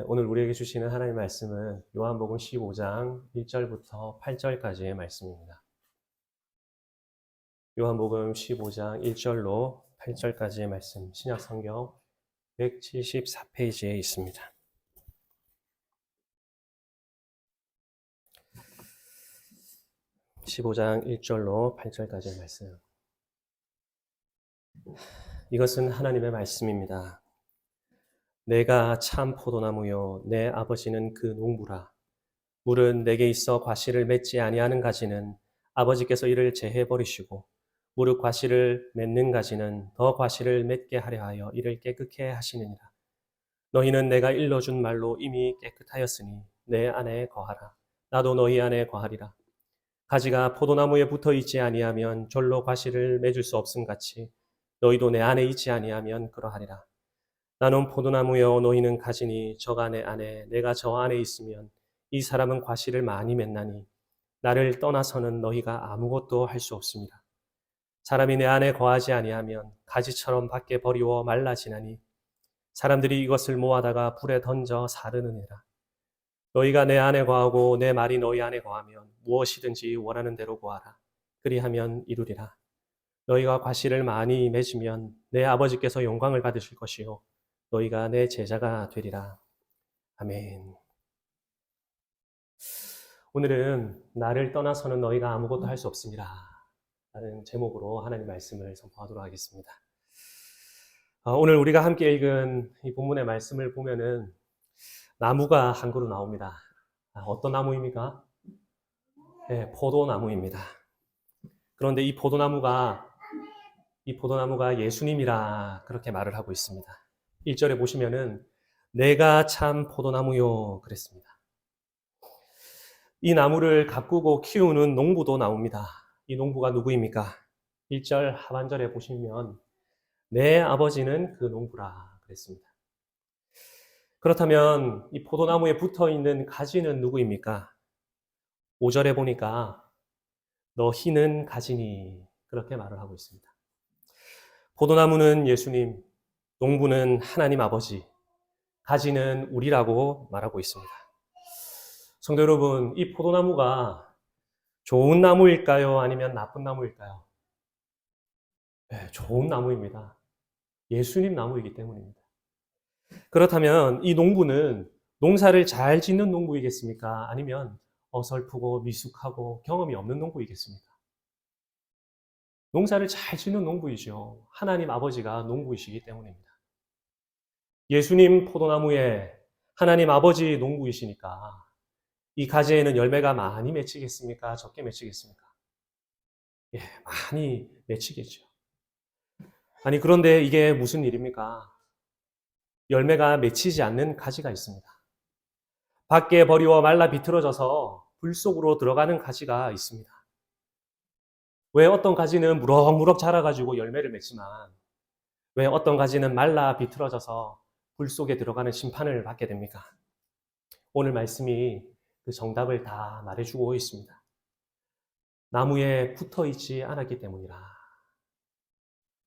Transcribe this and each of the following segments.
오늘 우리에게 주시는 하나님의 말씀은 요한복음 15장 1절부터 8절까지의 말씀입니다. 요한복음 15장 1절로 8절까지의 말씀, 신약성경 174페이지에 있습니다. (15장 1절로 8절까지의 말씀). 이것은 하나님의 말씀입니다. 내가 참 포도나무요 내 아버지는 그 농부라. 물은 내게 있어 과실을 맺지 아니하는 가지는 아버지께서 이를 제해 버리시고 무릇 과실을 맺는 가지는 더 과실을 맺게 하려 하여 이를 깨끗게 하시느니라. 너희는 내가 일러준 말로 이미 깨끗하였으니 내 안에 거하라. 나도 너희 안에 거하리라. 가지가 포도나무에 붙어 있지 아니하면 절로 과실을 맺을 수 없음 같이 너희도 내 안에 있지 아니하면 그러하리라. 나는 포도나무여 너희는 가지니 저가 내 안에 내가 저 안에 있으면 이 사람은 과실을 많이 맺나니 나를 떠나서는 너희가 아무것도 할 수 없습니다. 사람이 내 안에 거하지 아니하면 가지처럼 밖에 버리워 말라지나니 사람들이 이것을 모아다가 불에 던져 사르느니라. 너희가 내 안에 거하고 내 말이 너희 안에 거하면 무엇이든지 원하는 대로 구하라. 그리하면 이루리라. 너희가 과실을 많이 맺으면 내 아버지께서 영광을 받으실 것이요 너희가 내 제자가 되리라. 아멘. 오늘은 나를 떠나서는 너희가 아무것도 할 수 없습니다 라는 제목으로 하나님 말씀을 선포하도록 하겠습니다. 오늘 우리가 함께 읽은 이 본문의 말씀을 보면은 나무가 한 그루 나옵니다. 어떤 나무입니까? 네, 포도나무입니다. 그런데 이 포도나무가 예수님이라 그렇게 말을 하고 있습니다. 1절에 보시면은 내가 참 포도나무요 그랬습니다. 이 나무를 가꾸고 키우는 농부도 나옵니다. 이 농부가 누구입니까? 1절 하반절에 보시면 내 아버지는 그 농부라 그랬습니다. 그렇다면 이 포도나무에 붙어있는 가지는 누구입니까? 5절에 보니까 너희는 가지니 그렇게 말을 하고 있습니다. 포도나무는 예수님, 농부는 하나님 아버지, 가지는 우리라고 말하고 있습니다. 성도 여러분, 이 포도나무가 좋은 나무일까요? 아니면 나쁜 나무일까요? 네, 좋은 나무입니다. 예수님 나무이기 때문입니다. 그렇다면 이 농부는 농사를 잘 짓는 농부이겠습니까? 아니면 어설프고 미숙하고 경험이 없는 농부이겠습니까? 농사를 잘 짓는 농부이죠. 하나님 아버지가 농부이시기 때문입니다. 예수님 포도나무에 하나님 아버지 농부이시니까 이 가지에는 열매가 많이 맺히겠습니까? 적게 맺히겠습니까? 예, 많이 맺히겠죠. 아니, 그런데 이게 무슨 일입니까? 열매가 맺히지 않는 가지가 있습니다. 밖에 버리워 말라 비틀어져서 불 속으로 들어가는 가지가 있습니다. 왜 어떤 가지는 무럭무럭 자라가지고 열매를 맺지만 왜 어떤 가지는 말라 비틀어져서 불 속에 들어가는 심판을 받게 됩니까? 오늘 말씀이 그 정답을 다 말해주고 있습니다. 나무에 붙어 있지 않았기 때문이라.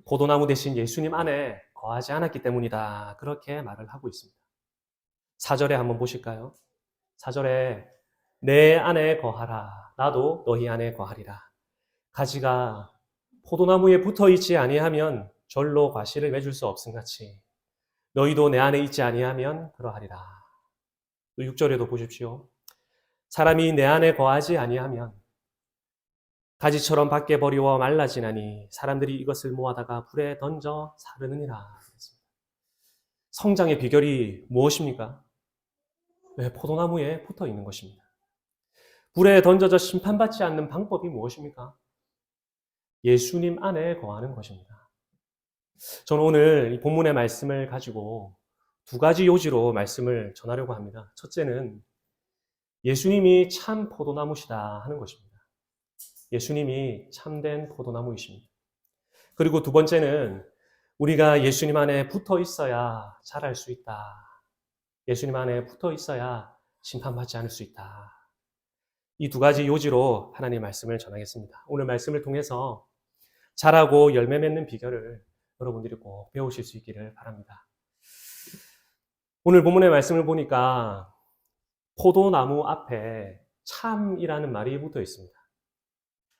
포도나무 대신 예수님 안에 거하지 않았기 때문이다. 그렇게 말을 하고 있습니다. 4절에 한번 보실까요? 4절에 내 안에 거하라. 나도 너희 안에 거하리라. 가지가 포도나무에 붙어 있지 아니하면 절로 과실을 맺을 수 없음같이 너희도 내 안에 있지 아니하면 그러하리라. 또 6절에도 보십시오. 사람이 내 안에 거하지 아니하면 가지처럼 밖에 버리워 말라지나니 사람들이 이것을 모아다가 불에 던져 사르느니라. 성장의 비결이 무엇입니까? 네, 포도나무에 붙어 있는 것입니다. 불에 던져져 심판받지 않는 방법이 무엇입니까? 예수님 안에 거하는 것입니다. 저는 오늘 이 본문의 말씀을 가지고 두 가지 요지로 말씀을 전하려고 합니다. 첫째는 예수님이 참 포도나무시다 하는 것입니다. 예수님이 참된 포도나무이십니다. 그리고 두 번째는 우리가 예수님 안에 붙어 있어야 자랄 수 있다. 예수님 안에 붙어 있어야 심판받지 않을 수 있다. 이 두 가지 요지로 하나님의 말씀을 전하겠습니다. 오늘 말씀을 통해서 자라고 열매 맺는 비결을 여러분들이 꼭 배우실 수 있기를 바랍니다. 오늘 본문의 말씀을 보니까 포도나무 앞에 참이라는 말이 붙어 있습니다.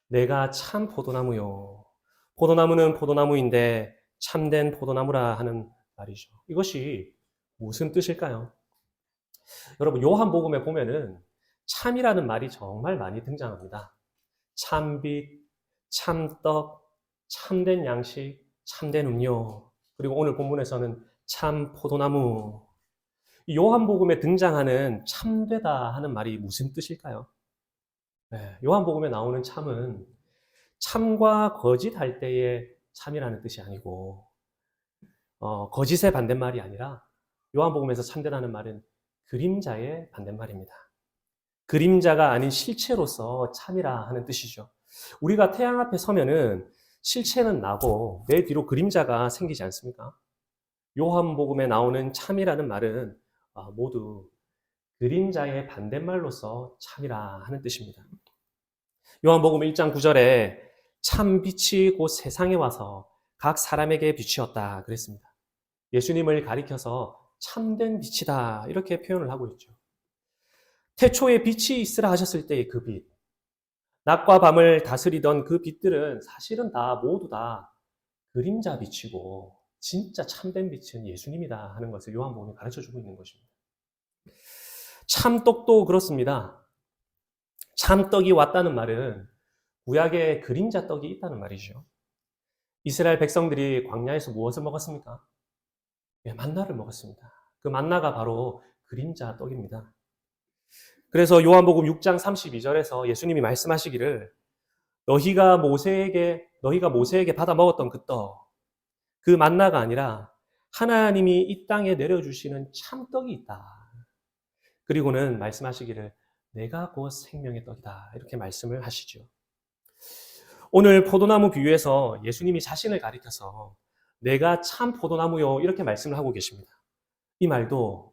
내가 참 포도나무요. 포도나무는 포도나무인데 참된 포도나무라 하는 말이죠. 이것이 무슨 뜻일까요? 여러분, 요한복음에 보면은 참이라는 말이 정말 많이 등장합니다. 참빛, 참떡, 참된 양식, 참된 음료, 그리고 오늘 본문에서는 참 포도나무. 요한복음에 등장하는 참되다 하는 말이 무슨 뜻일까요? 네, 요한복음에 나오는 참은 참과 거짓 할 때의 참이라는 뜻이 아니고 거짓의 반대말이 아니라 요한복음에서 참되다는 말은 그림자의 반대말입니다. 그림자가 아닌 실체로서 참이라 하는 뜻이죠. 우리가 태양 앞에 서면은 실체는 나고 내 뒤로 그림자가 생기지 않습니까? 요한복음에 나오는 참이라는 말은 모두 그림자의 반대말로서 참이라 하는 뜻입니다. 요한복음 1장 9절에 참 빛이 곧 세상에 와서 각 사람에게 비추었다 그랬습니다. 예수님을 가리켜서 참된 빛이다 이렇게 표현을 하고 있죠. 태초에 빛이 있으라 하셨을 때의 그 빛, 낮과 밤을 다스리던 그 빛들은 사실은 모두 다 그림자 빛이고 진짜 참된 빛은 예수님이다 하는 것을 요한복음이 가르쳐주고 있는 것입니다. 참떡도 그렇습니다. 참떡이 왔다는 말은 구약에 그림자 떡이 있다는 말이죠. 이스라엘 백성들이 광야에서 무엇을 먹었습니까? 만나를 먹었습니다. 그 만나가 바로 그림자 떡입니다. 그래서 요한복음 6장 32절에서 예수님이 말씀하시기를 너희가 모세에게 받아 먹었던 그 떡, 그 만나가 아니라 하나님이 이 땅에 내려주시는 참떡이 있다. 그리고는 말씀하시기를 내가 곧 생명의 떡이다. 이렇게 말씀을 하시죠. 오늘 포도나무 비유에서 예수님이 자신을 가리켜서 내가 참 포도나무요 이렇게 말씀을 하고 계십니다. 이 말도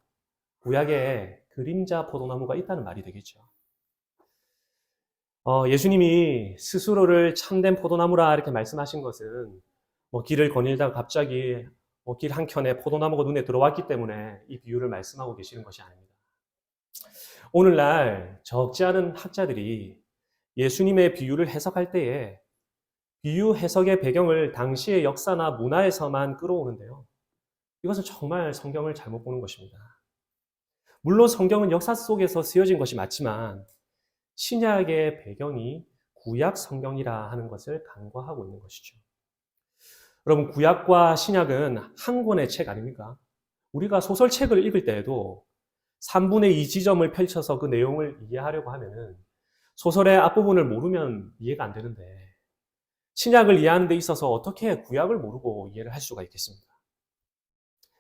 구약에 그림자 포도나무가 있다는 말이 되겠죠. 예수님이 스스로를 참된 포도나무라 이렇게 말씀하신 것은 길을 거닐다가 갑자기 길 한켠에 포도나무가 눈에 들어왔기 때문에 이 비유를 말씀하고 계시는 것이 아닙니다. 오늘날 적지 않은 학자들이 예수님의 비유를 해석할 때에 비유 해석의 배경을 당시의 역사나 문화에서만 끌어오는데요. 이것은 정말 성경을 잘못 보는 것입니다. 물론 성경은 역사 속에서 쓰여진 것이 맞지만 신약의 배경이 구약 성경이라 하는 것을 간과하고 있는 것이죠. 여러분, 구약과 신약은 한 권의 책 아닙니까? 우리가 소설책을 읽을 때에도 3분의 2 지점을 펼쳐서 그 내용을 이해하려고 하면은 소설의 앞부분을 모르면 이해가 안 되는데 신약을 이해하는 데 있어서 어떻게 구약을 모르고 이해를 할 수가 있겠습니까?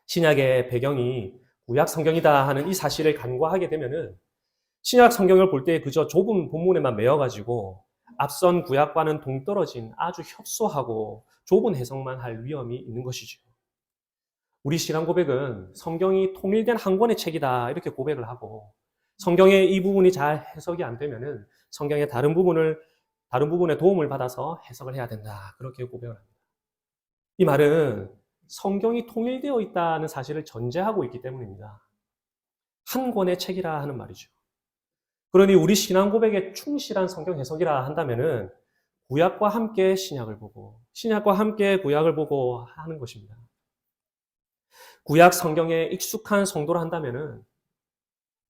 신약의 배경이 구약 성경이다 하는 이 사실을 간과하게 되면은 신약 성경을 볼 때 그저 좁은 본문에만 매여가지고 앞선 구약과는 동떨어진 아주 협소하고 좁은 해석만 할 위험이 있는 것이죠. 우리 신앙 고백은 성경이 통일된 한 권의 책이다 이렇게 고백을 하고 성경의 이 부분이 잘 해석이 안 되면은 성경의 다른 부분의 도움을 받아서 해석을 해야 된다 그렇게 고백을 합니다. 이 말은 성경이 통일되어 있다는 사실을 전제하고 있기 때문입니다. 한 권의 책이라 하는 말이죠. 그러니 우리 신앙 고백에 충실한 성경 해석이라 한다면은 구약과 함께 신약을 보고 신약과 함께 구약을 보고 하는 것입니다. 구약 성경에 익숙한 성도라 한다면은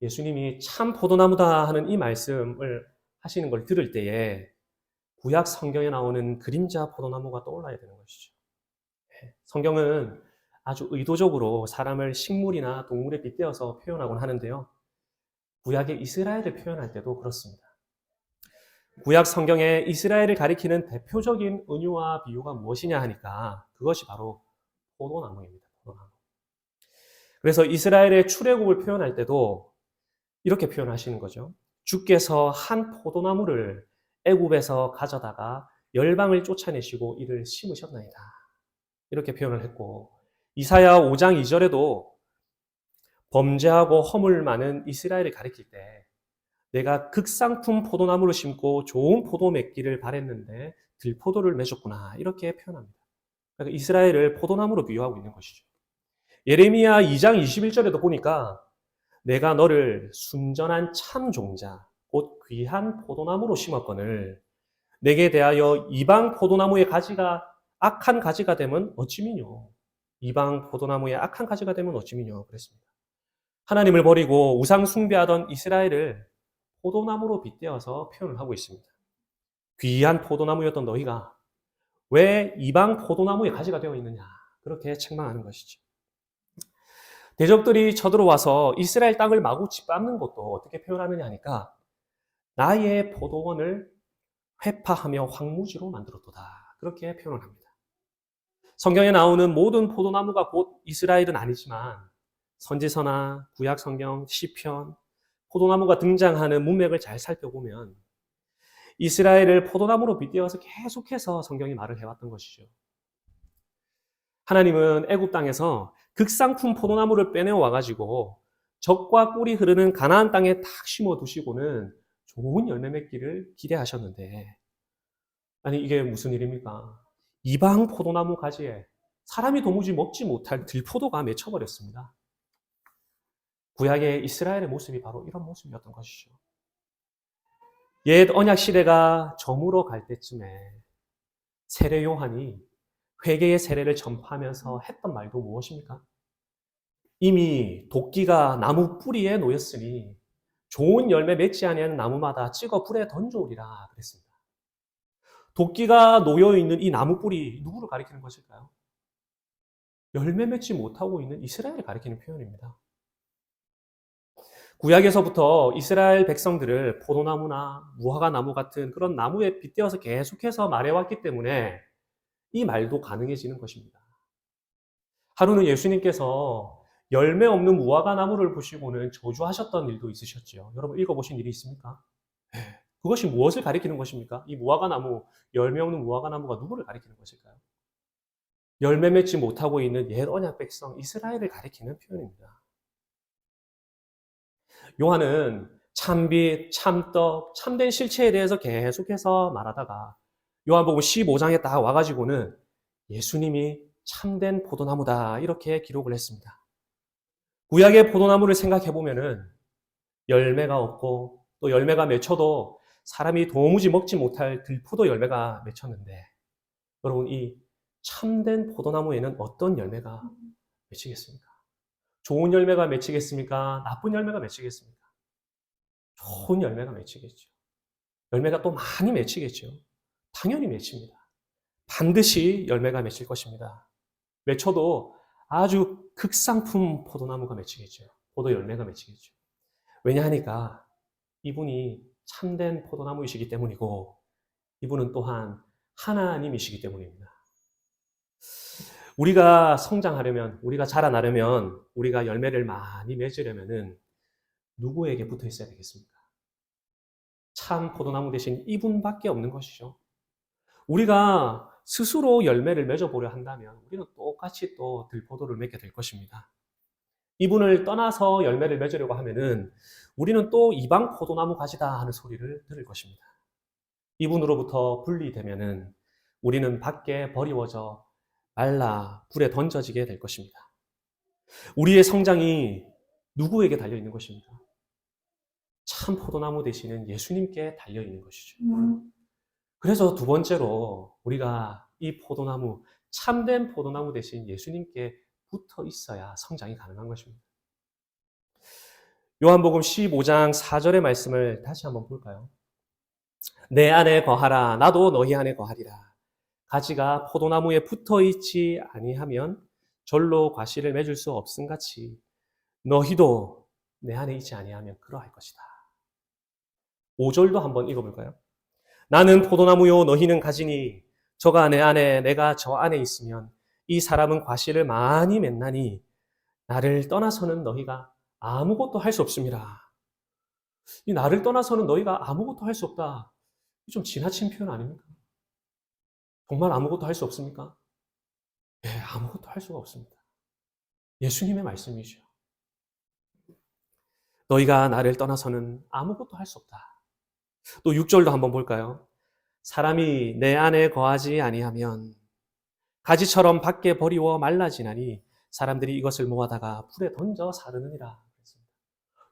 예수님이 참 포도나무다 하는 이 말씀을 하시는 걸 들을 때에 구약 성경에 나오는 그림자 포도나무가 떠올라야 되는 것이죠. 성경은 아주 의도적으로 사람을 식물이나 동물에 빗대어서 표현하곤 하는데요. 구약의 이스라엘을 표현할 때도 그렇습니다. 구약 성경에 이스라엘을 가리키는 대표적인 은유와 비유가 무엇이냐 하니까 그것이 바로 포도나무입니다. 포도나무. 그래서 이스라엘의 출애굽을 표현할 때도 이렇게 표현하시는 거죠. 주께서 한 포도나무를 애굽에서 가져다가 열방을 쫓아내시고 이를 심으셨나이다. 이렇게 표현을 했고 이사야 5장 2절에도 범죄하고 허물 많은 이스라엘을 가리킬 때 내가 극상품 포도나무를 심고 좋은 포도 맺기를 바랬는데 들포도를 맺었구나 이렇게 표현합니다. 그러니까 이스라엘을 포도나무로 비유하고 있는 것이죠. 예레미야 2장 21절에도 보니까 내가 너를 순전한 참 종자, 곧 귀한 포도나무로 심었거늘 내게 대하여 이방 포도나무의 가지가 악한 가지가 되면 어찌미뇨. 이방 포도나무의 악한 가지가 되면 어찌미뇨. 그랬습니다. 하나님을 버리고 우상 숭배하던 이스라엘을 포도나무로 빗대어서 표현을 하고 있습니다. 귀한 포도나무였던 너희가 왜 이방 포도나무의 가지가 되어 있느냐. 그렇게 책망하는 것이죠. 대적들이 쳐들어와서 이스라엘 땅을 마구 짓밟는 것도 어떻게 표현하느냐 하니까 나의 포도원을 회파하며 황무지로 만들었도다. 그렇게 표현을 합니다. 성경에 나오는 모든 포도나무가 곧 이스라엘은 아니지만 선지서나 구약 성경, 시편, 포도나무가 등장하는 문맥을 잘 살펴보면 이스라엘을 포도나무로 빗대어서 계속해서 성경이 말을 해왔던 것이죠. 하나님은 애굽 땅에서 극상품 포도나무를 빼내어 와가지고 젖과 꿀이 흐르는 가나안 땅에 탁 심어 두시고는 좋은 열매 맺기를 기대하셨는데, 아니 이게 무슨 일입니까? 이방 포도나무 가지에 사람이 도무지 먹지 못할 들포도가 맺혀버렸습니다. 구약의 이스라엘의 모습이 바로 이런 모습이었던 것이죠. 옛 언약 시대가 저물어 갈 때쯤에 세례 요한이 회개의 세례를 전파하면서 했던 말도 무엇입니까? 이미 도끼가 나무 뿌리에 놓였으니 좋은 열매 맺지 아니하는 나무마다 찍어 불에 던져오리라 그랬습니다. 도끼가 놓여있는 이 나무 뿌리 누구를 가리키는 것일까요? 열매 맺지 못하고 있는 이스라엘을 가리키는 표현입니다. 구약에서부터 이스라엘 백성들을 포도나무나 무화과 나무 같은 그런 나무에 빗대어서 계속해서 말해왔기 때문에 이 말도 가능해지는 것입니다. 하루는 예수님께서 열매 없는 무화과 나무를 보시고는 저주하셨던 일도 있으셨죠. 여러분 읽어보신 일이 있습니까? 그것이 무엇을 가리키는 것입니까? 이 무화과 나무, 열매 없는 무화과 나무가 누구를 가리키는 것일까요? 열매 맺지 못하고 있는 옛 언약 백성 이스라엘을 가리키는 표현입니다. 요한은 참빛, 참떡, 참된 실체에 대해서 계속해서 말하다가 요한복음 15장에 딱 와가지고는 예수님이 참된 포도나무다 이렇게 기록을 했습니다. 구약의 포도나무를 생각해보면은 열매가 없고 또 열매가 맺혀도 사람이 도무지 먹지 못할 들포도 열매가 맺혔는데 여러분 이 참된 포도나무에는 어떤 열매가 맺히겠습니까? 좋은 열매가 맺히겠습니까? 나쁜 열매가 맺히겠습니까? 좋은 열매가 맺히겠죠. 열매가 또 많이 맺히겠죠. 당연히 맺힙니다. 반드시 열매가 맺힐 것입니다. 맺혀도 아주 극상품 포도나무가 맺히겠죠. 포도 열매가 맺히겠죠. 왜냐하니까 이분이 참된 포도나무이시기 때문이고 이분은 또한 하나님이시기 때문입니다. 우리가 성장하려면, 우리가 자라나려면, 우리가 열매를 많이 맺으려면은 누구에게 붙어 있어야 되겠습니까? 참 포도나무 대신 이분밖에 없는 것이죠. 우리가 스스로 열매를 맺어보려 한다면 우리는 똑같이 또 들포도를 맺게 될 것입니다. 이분을 떠나서 열매를 맺으려고 하면은 우리는 또 이방 포도나무 가지다 하는 소리를 들을 것입니다. 이분으로부터 분리되면은 우리는 밖에 버리워져 말라 불에 던져지게 될 것입니다. 우리의 성장이 누구에게 달려 있는 것입니까? 참 포도나무 되시는 예수님께 달려 있는 것이죠. 그래서 두 번째로 우리가 이 포도나무, 참된 포도나무 대신 예수님께 붙어 있어야 성장이 가능한 것입니다. 요한복음 15장 4절의 말씀을 다시 한번 볼까요? 내 안에 거하라, 나도 너희 안에 거하리라. 가지가 포도나무에 붙어 있지 아니하면 절로 과실을 맺을 수 없음같이 너희도 내 안에 있지 아니하면 그러할 것이다. 5절도 한번 읽어볼까요? 나는 포도나무요 너희는 가지니 저가 내 안에 내가 저 안에 있으면 이 사람은 과실을 많이 맺나니 나를 떠나서는 너희가 아무것도 할 수 없습니다. 이 나를 떠나서는 너희가 아무것도 할 수 없다. 좀 지나친 표현 아닙니까? 정말 아무것도 할 수 없습니까? 네, 아무것도 할 수가 없습니다. 예수님의 말씀이죠. 너희가 나를 떠나서는 아무것도 할 수 없다. 또 6절도 한번 볼까요? 사람이 내 안에 거하지 아니하면 가지처럼 밖에 버리워 말라지나니 사람들이 이것을 모아다가 불에 던져 사르느니라.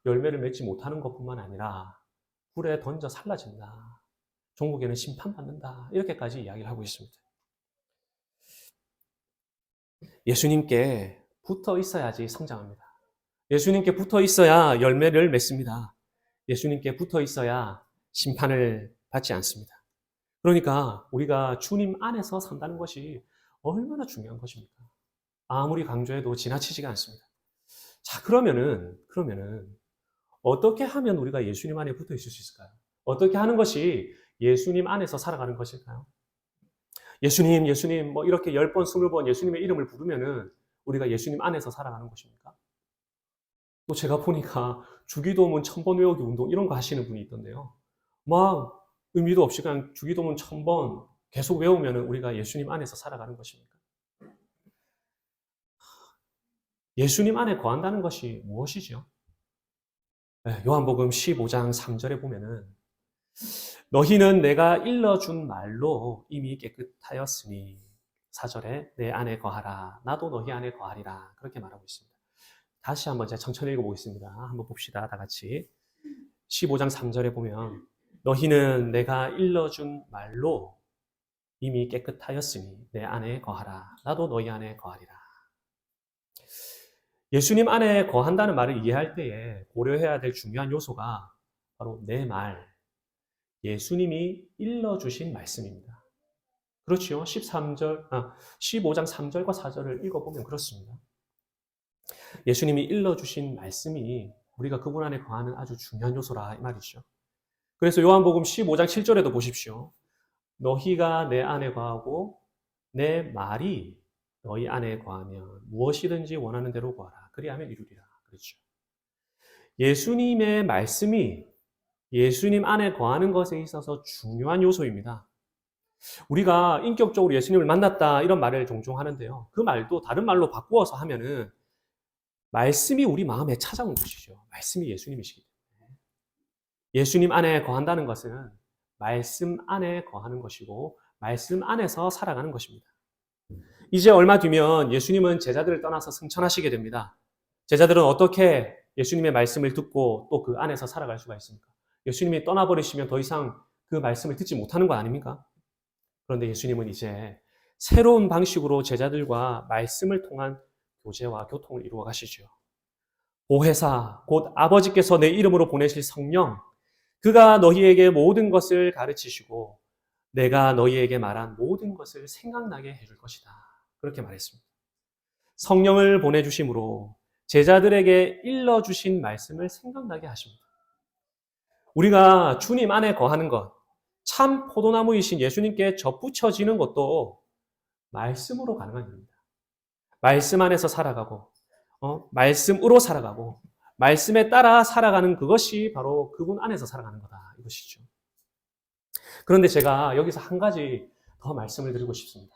열매를 맺지 못하는 것뿐만 아니라 불에 던져 살라진다. 종국에는 심판받는다. 이렇게까지 이야기를 하고 있습니다. 예수님께 붙어 있어야지 성장합니다. 예수님께 붙어 있어야 열매를 맺습니다. 예수님께 붙어 있어야 심판을 받지 않습니다. 그러니까 우리가 주님 안에서 산다는 것이 얼마나 중요한 것입니까? 아무리 강조해도 지나치지가 않습니다. 자, 그러면은 어떻게 하면 우리가 예수님 안에 붙어 있을 수 있을까요? 어떻게 하는 것이 예수님 안에서 살아가는 것일까요? 예수님, 뭐 이렇게 10번, 20번 예수님의 이름을 부르면은 우리가 예수님 안에서 살아가는 것입니까? 또 제가 보니까 주기도문 1000번 외우기 운동 이런 거 하시는 분이 있던데요. 막 의미도 없이 그냥 주기도문 1000번 계속 외우면은 우리가 예수님 안에서 살아가는 것입니까? 예수님 안에 거한다는 것이 무엇이죠? 요한복음 15장 3절에 보면은 너희는 내가 일러준 말로 이미 깨끗하였으니 4절에 내 안에 거하라 나도 너희 안에 거하리라 그렇게 말하고 있습니다. 다시 한번 제가 천천히 읽어보겠습니다. 한번 봅시다. 다 같이 15장 3절에 보면 너희는 내가 일러준 말로 이미 깨끗하였으니 내 안에 거하라 나도 너희 안에 거하리라. 예수님 안에 거한다는 말을 이해할 때에 고려해야 될 중요한 요소가 바로 내 말, 예수님이 일러주신 말씀입니다. 그렇지요? 15장 3절과 4절을 읽어보면 그렇습니다. 예수님이 일러주신 말씀이 우리가 그분 안에 거하는 아주 중요한 요소라 이 말이죠. 그래서 요한복음 15장 7절에도 보십시오. 너희가 내 안에 거하고 내 말이 너희 안에 거하면 무엇이든지 원하는 대로 구하라. 그리하면 이루리라. 그렇죠. 예수님의 말씀이 예수님 안에 거하는 것에 있어서 중요한 요소입니다. 우리가 인격적으로 예수님을 만났다 이런 말을 종종 하는데요. 그 말도 다른 말로 바꾸어서 하면은 말씀이 우리 마음에 찾아온 것이죠. 말씀이 예수님이시기 때문에. 예수님 안에 거한다는 것은 말씀 안에 거하는 것이고 말씀 안에서 살아가는 것입니다. 이제 얼마 뒤면 예수님은 제자들을 떠나서 승천하시게 됩니다. 제자들은 어떻게 예수님의 말씀을 듣고 또 그 안에서 살아갈 수가 있습니까? 예수님이 떠나버리시면 더 이상 그 말씀을 듣지 못하는 거 아닙니까? 그런데 예수님은 이제 새로운 방식으로 제자들과 말씀을 통한 교제와 교통을 이루어 가시죠. 보혜사, 곧 아버지께서 내 이름으로 보내실 성령, 그가 너희에게 모든 것을 가르치시고 내가 너희에게 말한 모든 것을 생각나게 해줄 것이다. 그렇게 말했습니다. 성령을 보내주심으로 제자들에게 일러주신 말씀을 생각나게 하십니다. 우리가 주님 안에 거하는 것, 참 포도나무이신 예수님께 접붙여지는 것도 말씀으로 가능한 일입니다. 말씀 안에서 살아가고, 말씀으로 살아가고, 말씀에 따라 살아가는 그것이 바로 그분 안에서 살아가는 거다. 이것이죠. 그런데 제가 여기서 한 가지 더 말씀을 드리고 싶습니다.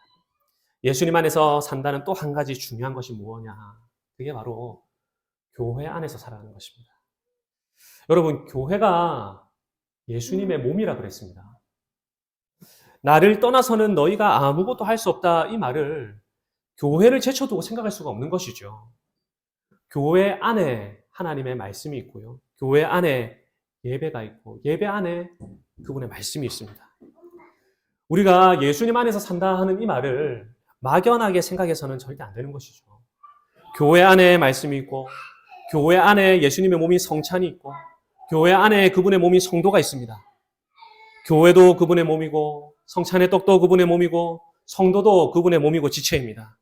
예수님 안에서 산다는 또 한 가지 중요한 것이 무엇냐? 그게 바로 교회 안에서 살아가는 것입니다. 여러분, 교회가 예수님의 몸이라 그랬습니다. 나를 떠나서는 너희가 아무것도 할 수 없다 이 말을 교회를 제쳐두고 생각할 수가 없는 것이죠. 교회 안에 하나님의 말씀이 있고요. 교회 안에 예배가 있고 예배 안에 그분의 말씀이 있습니다. 우리가 예수님 안에서 산다 하는 이 말을 막연하게 생각해서는 절대 안 되는 것이죠. 교회 안에 말씀이 있고 교회 안에 예수님의 몸이 성찬이 있고 교회 안에 그분의 몸이 성도가 있습니다. 교회도 그분의 몸이고 성찬의 떡도 그분의 몸이고 성도도 그분의 몸이고 지체입니다.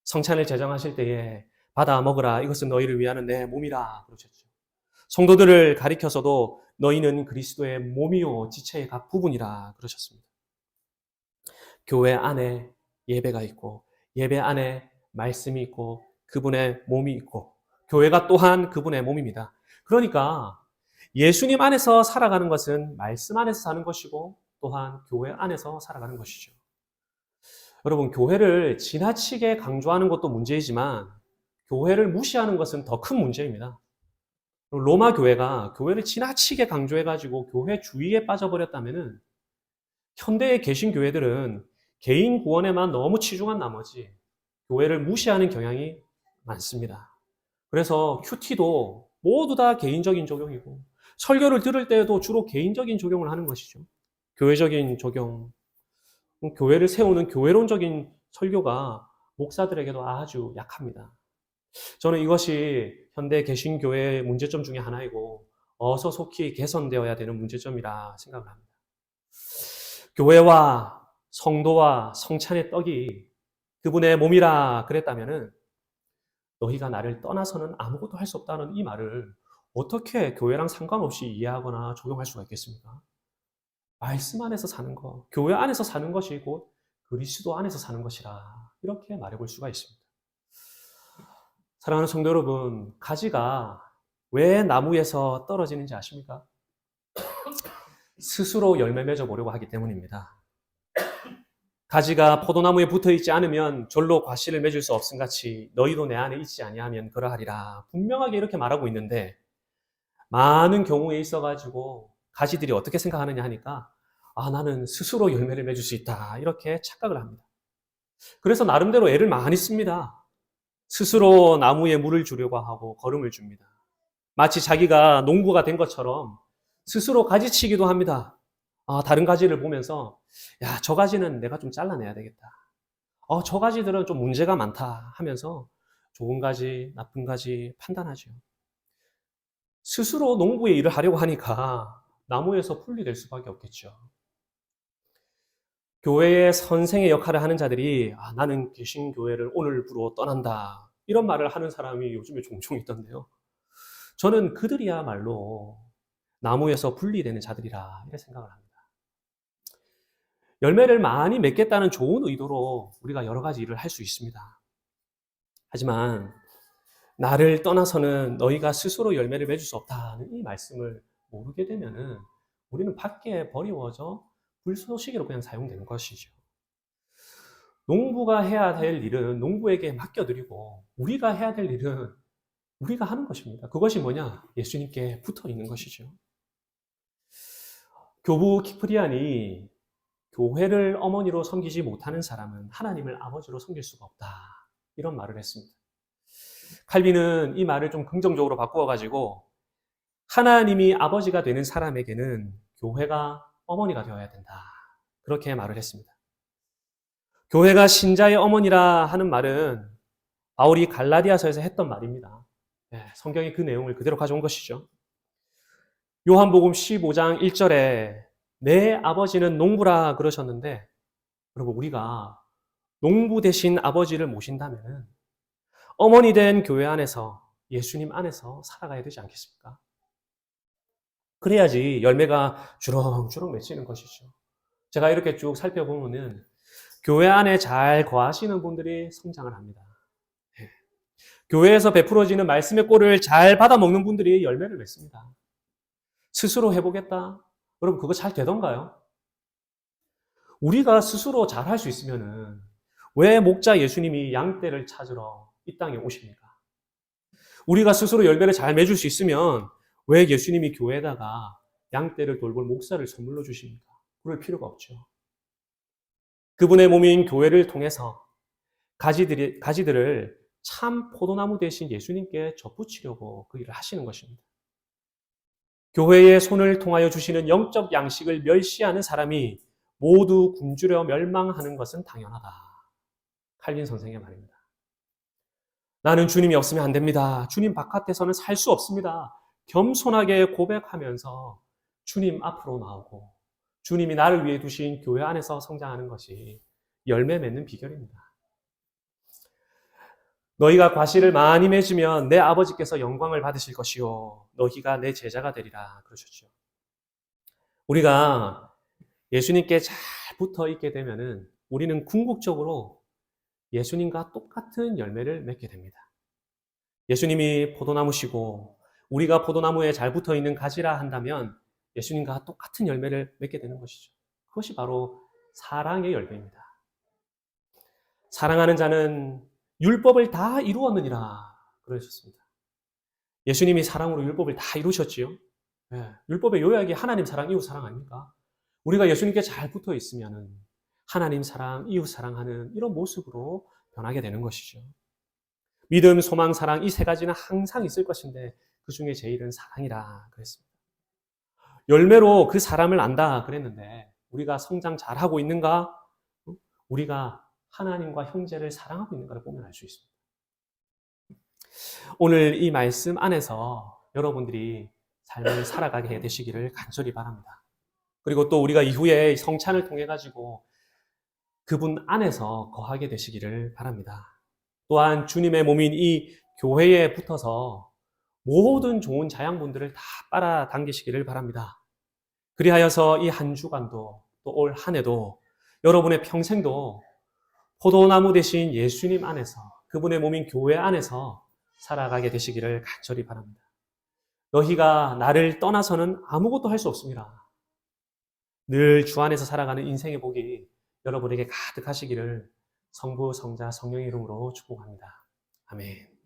성찬을 제정하실 때에 받아 먹으라 이것은 너희를 위하는 내 몸이라 그러셨죠. 성도들을 가리켜서도 너희는 그리스도의 몸이요 지체의 각 부분이라 그러셨습니다. 교회 안에 예배가 있고 예배 안에 말씀이 있고 그분의 몸이 있고 교회가 또한 그분의 몸입니다. 그러니까 예수님 안에서 살아가는 것은 말씀 안에서 사는 것이고 또한 교회 안에서 살아가는 것이죠. 여러분, 교회를 지나치게 강조하는 것도 문제이지만 교회를 무시하는 것은 더 큰 문제입니다. 로마 교회가 교회를 지나치게 강조해가지고 교회 주의에 빠져버렸다면은 현대에 계신 교회들은 개인 구원에만 너무 치중한 나머지 교회를 무시하는 경향이 많습니다. 그래서 큐티도 모두 다 개인적인 적용이고 설교를 들을 때에도 주로 개인적인 적용을 하는 것이죠. 교회적인 적용, 교회를 세우는 교회론적인 설교가 목사들에게도 아주 약합니다. 저는 이것이 현대 개신교회의 문제점 중에 하나이고 어서 속히 개선되어야 되는 문제점이라 생각을 합니다. 교회와 성도와 성찬의 떡이 그분의 몸이라 그랬다면은 너희가 나를 떠나서는 아무것도 할 수 없다는 이 말을 어떻게 교회랑 상관없이 이해하거나 적용할 수가 있겠습니까? 말씀 안에서 사는 것, 교회 안에서 사는 것이 곧 그리스도 안에서 사는 것이라 이렇게 말해볼 수가 있습니다. 사랑하는 성도 여러분, 가지가 왜 나무에서 떨어지는지 아십니까? 스스로 열매 맺어 보려고 하기 때문입니다. 가지가 포도나무에 붙어 있지 않으면 절로 과실을 맺을 수 없음 같이 너희도 내 안에 있지 아니하면 그러하리라. 분명하게 이렇게 말하고 있는데 많은 경우에 있어가지고 가지들이 어떻게 생각하느냐 하니까 나는 스스로 열매를 맺을 수 있다. 이렇게 착각을 합니다. 그래서 나름대로 애를 많이 씁니다. 스스로 나무에 물을 주려고 하고 거름을 줍니다. 마치 자기가 농부가 된 것처럼 스스로 가지치기도 합니다. 다른 가지를 보면서 야, 저 가지는 내가 좀 잘라내야 되겠다. 저 가지들은 좀 문제가 많다 하면서 좋은 가지, 나쁜 가지 판단하죠. 스스로 농부의 일을 하려고 하니까 나무에서 풀이 될 수밖에 없겠죠. 교회의 선생의 역할을 하는 자들이 나는 개신교회를 오늘부로 떠난다. 이런 말을 하는 사람이 요즘에 종종 있던데요. 저는 그들이야말로 나무에서 분리되는 자들이라 이렇게 생각을 합니다. 열매를 많이 맺겠다는 좋은 의도로 우리가 여러 가지 일을 할 수 있습니다. 하지만 나를 떠나서는 너희가 스스로 열매를 맺을 수 없다는 이 말씀을 모르게 되면은 우리는 밖에 버리워져 불쏘시개로 그냥 사용되는 것이죠. 농부가 해야 될 일은 농부에게 맡겨드리고 우리가 해야 될 일은 우리가 하는 것입니다. 그것이 뭐냐? 예수님께 붙어 있는 것이죠. 교부 키프리안이 교회를 어머니로 섬기지 못하는 사람은 하나님을 아버지로 섬길 수가 없다. 이런 말을 했습니다. 칼빈은 이 말을 좀 긍정적으로 바꾸어가지고 하나님이 아버지가 되는 사람에게는 교회가 어머니가 되어야 된다. 그렇게 말을 했습니다. 교회가 신자의 어머니라 하는 말은 바울이 갈라디아서에서 했던 말입니다. 성경이 그 내용을 그대로 가져온 것이죠. 요한복음 15장 1절에 내 아버지는 농부라 그러셨는데 여러분 우리가 농부 대신 아버지를 모신다면 어머니 된 교회 안에서 예수님 안에서 살아가야 되지 않겠습니까? 그래야지 열매가 주렁주렁 맺히는 것이죠. 제가 이렇게 쭉 살펴보면은 교회 안에 잘 거하시는 분들이 성장을 합니다. 교회에서 베풀어지는 말씀의 꼴을 잘 받아먹는 분들이 열매를 맺습니다. 스스로 해보겠다. 여러분 그거 잘 되던가요? 우리가 스스로 잘 할 수 있으면은 왜 목자 예수님이 양떼를 찾으러 이 땅에 오십니까? 우리가 스스로 열매를 잘 맺을 수 있으면 왜 예수님이 교회에다가 양떼를 돌볼 목사를 선물로 주십니까? 그럴 필요가 없죠. 그분의 몸인 교회를 통해서 가지들을 참 포도나무 대신 예수님께 접붙이려고 그 일을 하시는 것입니다. 교회의 손을 통하여 주시는 영적 양식을 멸시하는 사람이 모두 굶주려 멸망하는 것은 당연하다. 칼빈 선생의 말입니다. 나는 주님이 없으면 안 됩니다. 주님 바깥에서는 살 수 없습니다. 겸손하게 고백하면서 주님 앞으로 나오고 주님이 나를 위해 두신 교회 안에서 성장하는 것이 열매 맺는 비결입니다. 너희가 과실을 많이 맺으면 내 아버지께서 영광을 받으실 것이요 너희가 내 제자가 되리라 그러셨죠. 우리가 예수님께 잘 붙어 있게 되면은 우리는 궁극적으로 예수님과 똑같은 열매를 맺게 됩니다. 예수님이 포도나무시고 우리가 포도나무에 잘 붙어 있는 가지라 한다면 예수님과 똑같은 열매를 맺게 되는 것이죠. 그것이 바로 사랑의 열매입니다. 사랑하는 자는 율법을 다 이루었느니라 그러셨습니다. 예수님이 사랑으로 율법을 다 이루셨지요. 율법의 요약이 하나님 사랑, 이웃 사랑 아닙니까? 우리가 예수님께 잘 붙어 있으면 하나님 사랑, 이웃 사랑하는 이런 모습으로 변하게 되는 것이죠. 믿음, 소망, 사랑 이 세 가지는 항상 있을 것인데 그 중에 제일은 사랑이라 그랬습니다. 열매로 그 사람을 안다 그랬는데 우리가 성장 잘하고 있는가? 우리가 하나님과 형제를 사랑하고 있는가를 보면 알 수 있습니다. 오늘 이 말씀 안에서 여러분들이 삶을 살아가게 되시기를 간절히 바랍니다. 그리고 또 우리가 이후에 성찬을 통해 가지고 그분 안에서 거하게 되시기를 바랍니다. 또한 주님의 몸인 이 교회에 붙어서 모든 좋은 자양분들을 다 빨아당기시기를 바랍니다. 그리하여서 이 한 주간도 또 올 한 해도 여러분의 평생도 포도나무 되신 예수님 안에서 그분의 몸인 교회 안에서 살아가게 되시기를 간절히 바랍니다. 너희가 나를 떠나서는 아무것도 할 수 없습니다. 늘 주 안에서 살아가는 인생의 복이 여러분에게 가득하시기를 성부, 성자, 성령의 이름으로 축복합니다. 아멘.